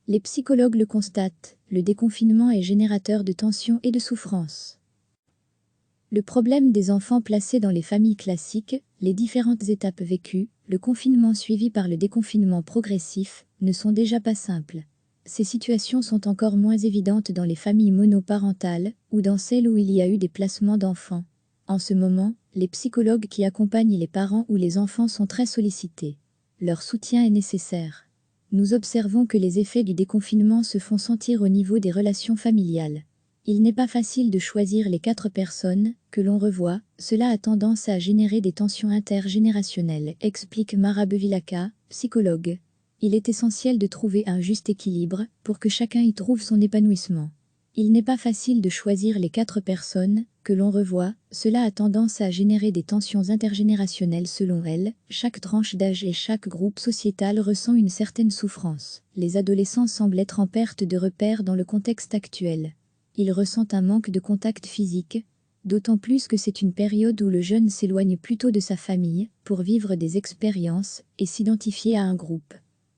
Les psychologues le constatent, le déconfinement est générateur de tensions et de souffrances. Le problème des enfants placés dans les familles classiques, les différentes étapes vécues, le confinement suivi par le déconfinement progressif, ne sont déjà pas simples. Ces situations sont encore moins évidentes dans les familles monoparentales ou dans celles où il y a eu des placements d'enfants. En ce moment, les psychologues qui accompagnent les parents ou les enfants sont très sollicités. Leur soutien est nécessaire. Nous observons que les effets du déconfinement se font sentir au niveau des relations familiales. Il n'est pas facile de choisir les 4 personnes que l'on revoit, cela a tendance à générer des tensions intergénérationnelles, explique Mara Bevilacqua, psychologue. Il est essentiel de trouver un juste équilibre pour que chacun y trouve son épanouissement. Il n'est pas facile de choisir les 4 personnes que l'on revoit, cela a tendance à générer des tensions intergénérationnelles selon elle, chaque tranche d'âge et chaque groupe sociétal ressent une certaine souffrance. Les adolescents semblent être en perte de repères dans le contexte actuel. Ils ressentent un manque de contact physique, d'autant plus que c'est une période où le jeune s'éloigne plutôt de sa famille pour vivre des expériences et s'identifier à un groupe.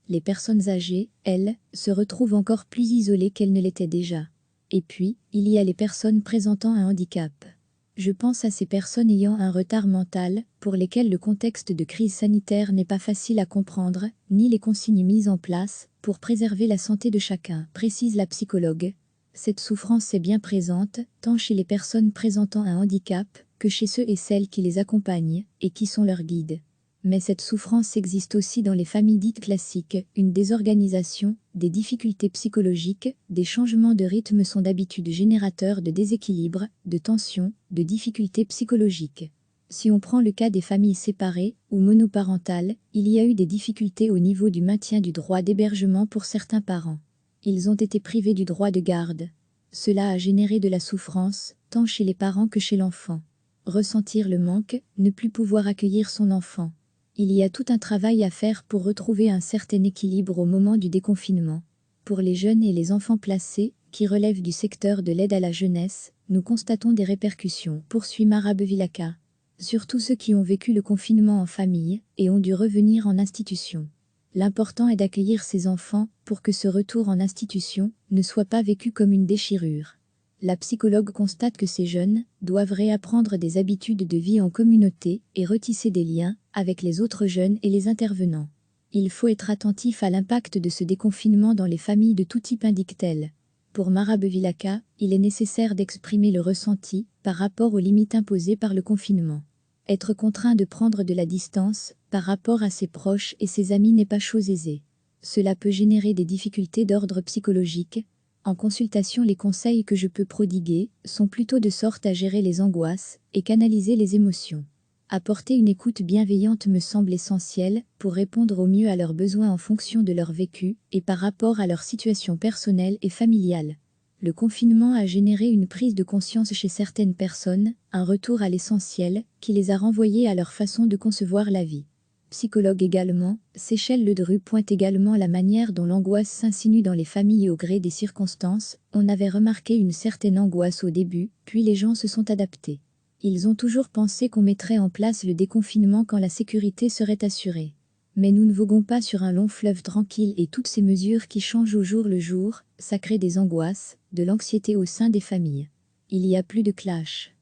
Les personnes âgées, elles, se retrouvent encore plus isolées qu'elles ne l'étaient déjà. Et puis, il y a les personnes présentant un handicap. Je pense à ces personnes ayant un retard mental, pour lesquelles le contexte de crise sanitaire n'est pas facile à comprendre, ni les consignes mises en place pour préserver la santé de chacun, précise la psychologue. Cette souffrance est bien présente, tant chez les personnes présentant un handicap, que chez ceux et celles qui les accompagnent, et qui sont leurs guides. Mais cette souffrance existe aussi dans les familles dites classiques, une désorganisation, des difficultés psychologiques, des changements de rythme sont d'habitude générateurs de déséquilibre, de tensions, de difficultés psychologiques. Si on prend le cas des familles séparées ou monoparentales, il y a eu des difficultés au niveau du maintien du droit d'hébergement pour certains parents. Ils ont été privés du droit de garde. Cela a généré de la souffrance, tant chez les parents que chez l'enfant. Ressentir le manque, ne plus pouvoir accueillir son enfant. Il y a tout un travail à faire pour retrouver un certain équilibre au moment du déconfinement. Pour les jeunes et les enfants placés, qui relèvent du secteur de l'aide à la jeunesse, nous constatons des répercussions, poursuit Mara Bevilacqua. Surtout ceux qui ont vécu le confinement en famille et ont dû revenir en institution. L'important est d'accueillir ces enfants pour que ce retour en institution ne soit pas vécu comme une déchirure. La psychologue constate que ces jeunes doivent réapprendre des habitudes de vie en communauté et retisser des liens avec les autres jeunes et les intervenants. Il faut être attentif à l'impact de ce déconfinement dans les familles de tout type, indique-t-elle. Pour Mara Bevilacqua, il est nécessaire d'exprimer le ressenti par rapport aux limites imposées par le confinement. Être contraint de prendre de la distance par rapport à ses proches et ses amis n'est pas chose aisée. Cela peut générer des difficultés d'ordre psychologique. En consultation, les conseils que je peux prodiguer sont plutôt de sorte à gérer les angoisses et canaliser les émotions. Apporter une écoute bienveillante me semble essentiel pour répondre au mieux à leurs besoins en fonction de leur vécu et par rapport à leur situation personnelle et familiale. Le confinement a généré une prise de conscience chez certaines personnes, un retour à l'essentiel qui les a renvoyées à leur façon de concevoir la vie. Psychologue également, Séchelle Ledru pointe également la manière dont l'angoisse s'insinue dans les familles au gré des circonstances. On avait remarqué une certaine angoisse au début, puis les gens se sont adaptés. Ils ont toujours pensé qu'on mettrait en place le déconfinement quand la sécurité serait assurée. Mais nous ne voguons pas sur un long fleuve tranquille et toutes ces mesures qui changent au jour le jour, ça crée des angoisses, de l'anxiété au sein des familles. Il y a plus de clash.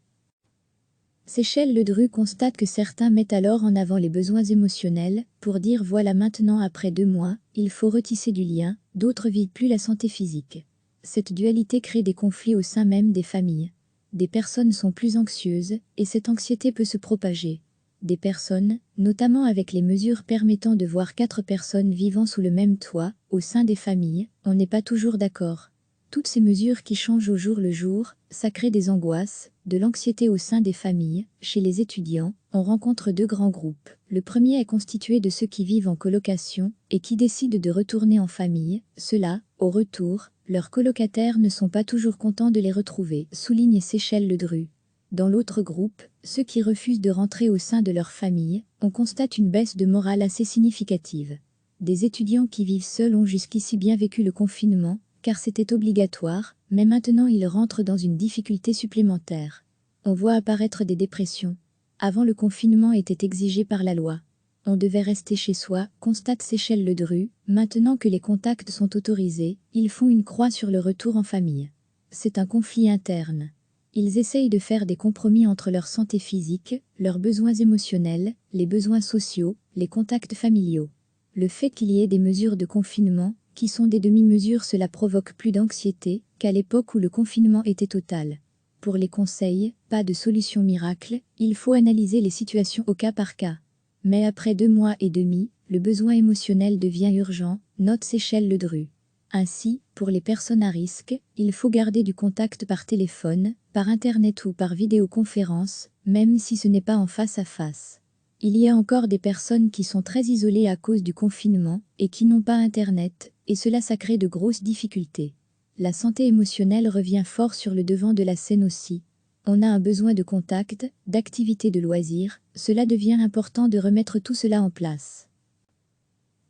Séchelle Ledru constate que certains mettent alors en avant les besoins émotionnels, pour dire voilà maintenant après 2 mois, il faut retisser du lien, d'autres vivent plus la santé physique. Cette dualité crée des conflits au sein même des familles. Des personnes sont plus anxieuses, et cette anxiété peut se propager. Des personnes, notamment avec les mesures permettant de voir 4 personnes vivant sous le même toit, au sein des familles, on n'est pas toujours d'accord. Toutes ces mesures qui changent au jour le jour, ça crée des angoisses, de l'anxiété au sein des familles. Chez les étudiants, on rencontre 2 grands groupes. Le premier est constitué de ceux qui vivent en colocation et qui décident de retourner en famille. Ceux-là, au retour, leurs colocataires ne sont pas toujours contents de les retrouver, souligne Séchelle Ledru. Dans l'autre groupe, ceux qui refusent de rentrer au sein de leur famille, on constate une baisse de morale assez significative. Des étudiants qui vivent seuls ont jusqu'ici bien vécu le confinement, car c'était obligatoire, mais maintenant ils rentrent dans une difficulté supplémentaire. On voit apparaître des dépressions. Avant, le confinement était exigé par la loi. On devait rester chez soi, constate Séchelle Ledru. Maintenant que les contacts sont autorisés, ils font une croix sur le retour en famille. C'est un conflit interne. Ils essayent de faire des compromis entre leur santé physique, leurs besoins émotionnels, les besoins sociaux, les contacts familiaux. Le fait qu'il y ait des mesures de confinement, qui sont des demi-mesures, cela provoque plus d'anxiété qu'à l'époque où le confinement était total. Pour les conseils, pas de solution miracle, il faut analyser les situations au cas par cas. Mais après 2 mois et demi, le besoin émotionnel devient urgent, note Séchelle Ledru. Ainsi, pour les personnes à risque, il faut garder du contact par téléphone, par internet ou par vidéoconférence, même si ce n'est pas en face à face. Il y a encore des personnes qui sont très isolées à cause du confinement et qui n'ont pas internet, et cela ça crée de grosses difficultés. La santé émotionnelle revient fort sur le devant de la scène aussi. On a un besoin de contact, d'activité de loisirs, cela devient important de remettre tout cela en place.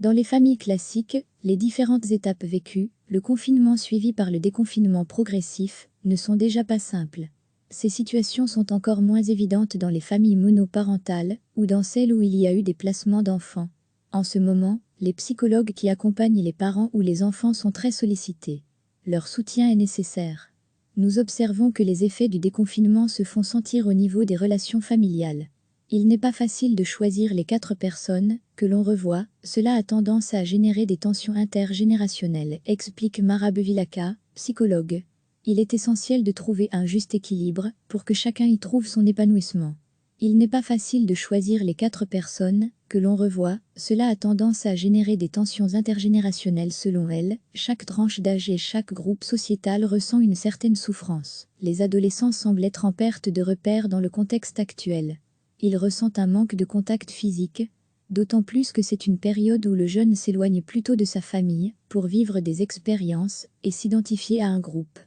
Dans les familles classiques, les différentes étapes vécues, le confinement suivi par le déconfinement progressif, ne sont déjà pas simples. Ces situations sont encore moins évidentes dans les familles monoparentales ou dans celles où il y a eu des placements d'enfants. En ce moment, les psychologues qui accompagnent les parents ou les enfants sont très sollicités. Leur soutien est nécessaire. Nous observons que les effets du déconfinement se font sentir au niveau des relations familiales. Il n'est pas facile de choisir les 4 personnes que l'on revoit, cela a tendance à générer des tensions intergénérationnelles, explique Mara Bevilacqua, psychologue. Il est essentiel de trouver un juste équilibre pour que chacun y trouve son épanouissement. Il n'est pas facile de choisir les 4 personnes que l'on revoit, cela a tendance à générer des tensions intergénérationnelles selon elle, chaque tranche d'âge et chaque groupe sociétal ressent une certaine souffrance. Les adolescents semblent être en perte de repères dans le contexte actuel. Ils ressentent un manque de contact physique, d'autant plus que c'est une période où le jeune s'éloigne plutôt de sa famille pour vivre des expériences et s'identifier à un groupe.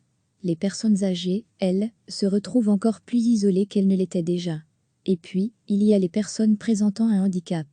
Les personnes âgées, elles, se retrouvent encore plus isolées qu'elles ne l'étaient déjà. Et puis, il y a les personnes présentant un handicap.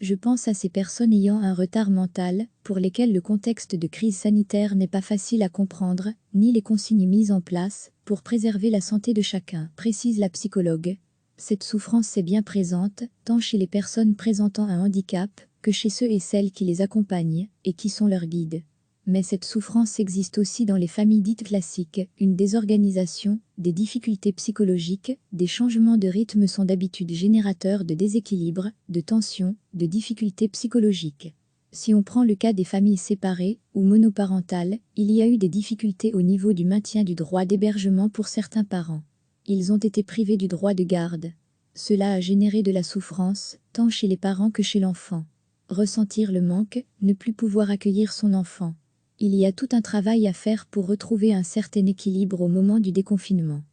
Je pense à ces personnes ayant un retard mental, pour lesquelles le contexte de crise sanitaire n'est pas facile à comprendre, ni les consignes mises en place pour préserver la santé de chacun, précise la psychologue. Cette souffrance est bien présente, tant chez les personnes présentant un handicap, que chez ceux et celles qui les accompagnent et qui sont leurs guides. Mais cette souffrance existe aussi dans les familles dites classiques, une désorganisation, des difficultés psychologiques, des changements de rythme sont d'habitude générateurs de déséquilibre, de tensions, de difficultés psychologiques. Si on prend le cas des familles séparées ou monoparentales, il y a eu des difficultés au niveau du maintien du droit d'hébergement pour certains parents. Ils ont été privés du droit de garde. Cela a généré de la souffrance, tant chez les parents que chez l'enfant. Ressentir le manque, ne plus pouvoir accueillir son enfant. Il y a tout un travail à faire pour retrouver un certain équilibre au moment du déconfinement.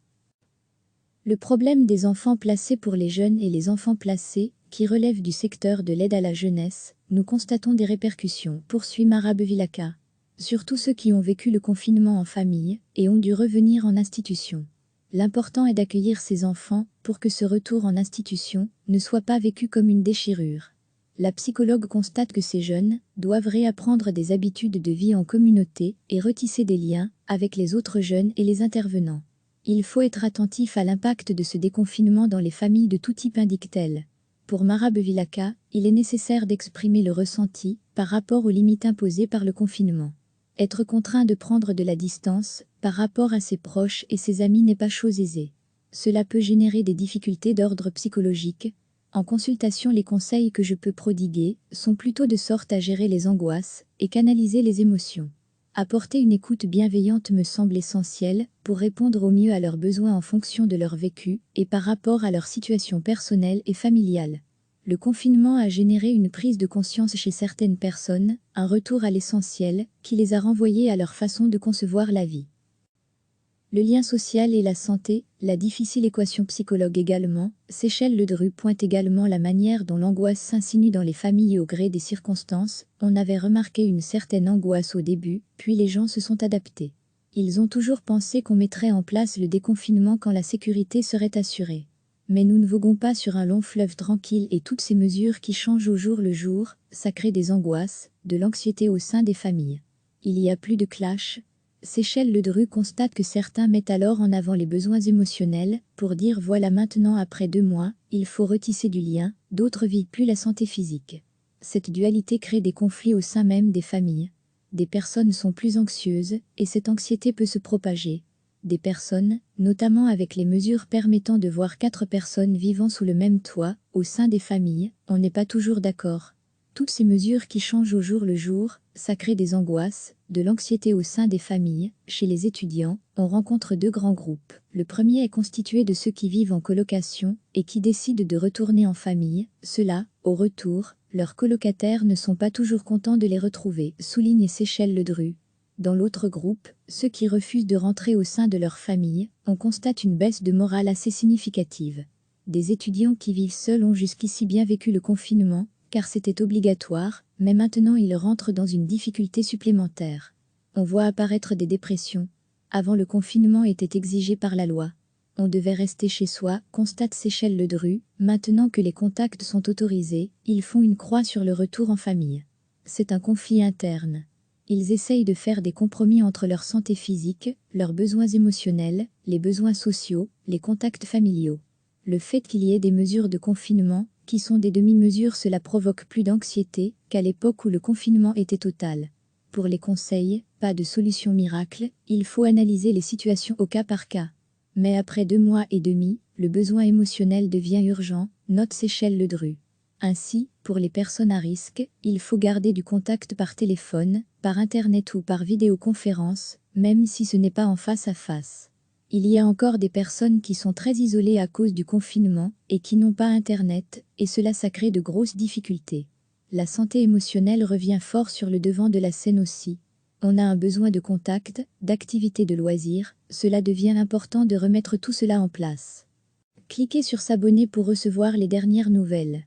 Le problème des enfants placés pour les jeunes et les enfants placés, qui relèvent du secteur de l'aide à la jeunesse, nous constatons des répercussions, poursuit Mara Bevilacqua. Surtout ceux qui ont vécu le confinement en famille et ont dû revenir en institution. L'important est d'accueillir ces enfants pour que ce retour en institution ne soit pas vécu comme une déchirure. La psychologue constate que ces jeunes doivent réapprendre des habitudes de vie en communauté et retisser des liens avec les autres jeunes et les intervenants. Il faut être attentif à l'impact de ce déconfinement dans les familles de tout type, indique-t-elle. Pour Mara Bevilacqua, il est nécessaire d'exprimer le ressenti par rapport aux limites imposées par le confinement. Être contraint de prendre de la distance par rapport à ses proches et ses amis n'est pas chose aisée. Cela peut générer des difficultés d'ordre psychologique. En consultation, les conseils que je peux prodiguer sont plutôt de sorte à gérer les angoisses et canaliser les émotions. Apporter une écoute bienveillante me semble essentiel pour répondre au mieux à leurs besoins en fonction de leur vécu et par rapport à leur situation personnelle et familiale. Le confinement a généré une prise de conscience chez certaines personnes, un retour à l'essentiel qui les a renvoyées à leur façon de concevoir la vie. Le lien social et la santé, la difficile équation psychologue également, Séchelle Ledru pointe également la manière dont l'angoisse s'insinue dans les familles au gré des circonstances. On avait remarqué une certaine angoisse au début, puis les gens se sont adaptés. Ils ont toujours pensé qu'on mettrait en place le déconfinement quand la sécurité serait assurée. Mais nous ne voguons pas sur un long fleuve tranquille et toutes ces mesures qui changent au jour le jour, ça crée des angoisses, de l'anxiété au sein des familles. Il y a plus de clash. Séchelle Ledru constate que certains mettent alors en avant les besoins émotionnels pour dire voilà maintenant après 2 mois, il faut retisser du lien, d'autres vivent plus la santé physique. Cette dualité crée des conflits au sein même des familles. Des personnes sont plus anxieuses, et cette anxiété peut se propager. Des personnes, notamment avec les mesures permettant de voir 4 personnes vivant sous le même toit, au sein des familles, on n'est pas toujours d'accord. Toutes ces mesures qui changent au jour le jour, ça crée des angoisses, de l'anxiété au sein des familles. Chez les étudiants, on rencontre 2 grands groupes. Le premier est constitué de ceux qui vivent en colocation et qui décident de retourner en famille. Ceux-là, au retour, leurs colocataires ne sont pas toujours contents de les retrouver, souligne Séchelle Ledru. Dans l'autre groupe, ceux qui refusent de rentrer au sein de leur famille, on constate une baisse de morale assez significative. Des étudiants qui vivent seuls ont jusqu'ici bien vécu le confinement, car c'était obligatoire, mais maintenant ils rentrent dans une difficulté supplémentaire. On voit apparaître des dépressions. Avant, le confinement était exigé par la loi. On devait rester chez soi, constate Séchelle Ledru. Maintenant que les contacts sont autorisés, ils font une croix sur le retour en famille. C'est un conflit interne. Ils essayent de faire des compromis entre leur santé physique, leurs besoins émotionnels, les besoins sociaux, les contacts familiaux. Le fait qu'il y ait des mesures de confinement, qui sont des demi-mesures, cela provoque plus d'anxiété qu'à l'époque où le confinement était total. Pour les conseils, pas de solution miracle, il faut analyser les situations au cas par cas. Mais après 2 mois et demi, le besoin émotionnel devient urgent, note Séchelle Ledru. Ainsi, pour les personnes à risque, il faut garder du contact par téléphone, par internet ou par vidéoconférence, même si ce n'est pas en face à face. Il y a encore des personnes qui sont très isolées à cause du confinement et qui n'ont pas internet, et cela ça crée de grosses difficultés. La santé émotionnelle revient fort sur le devant de la scène aussi. On a un besoin de contact, d'activité de loisirs, cela devient important de remettre tout cela en place. Cliquez sur s'abonner pour recevoir les dernières nouvelles.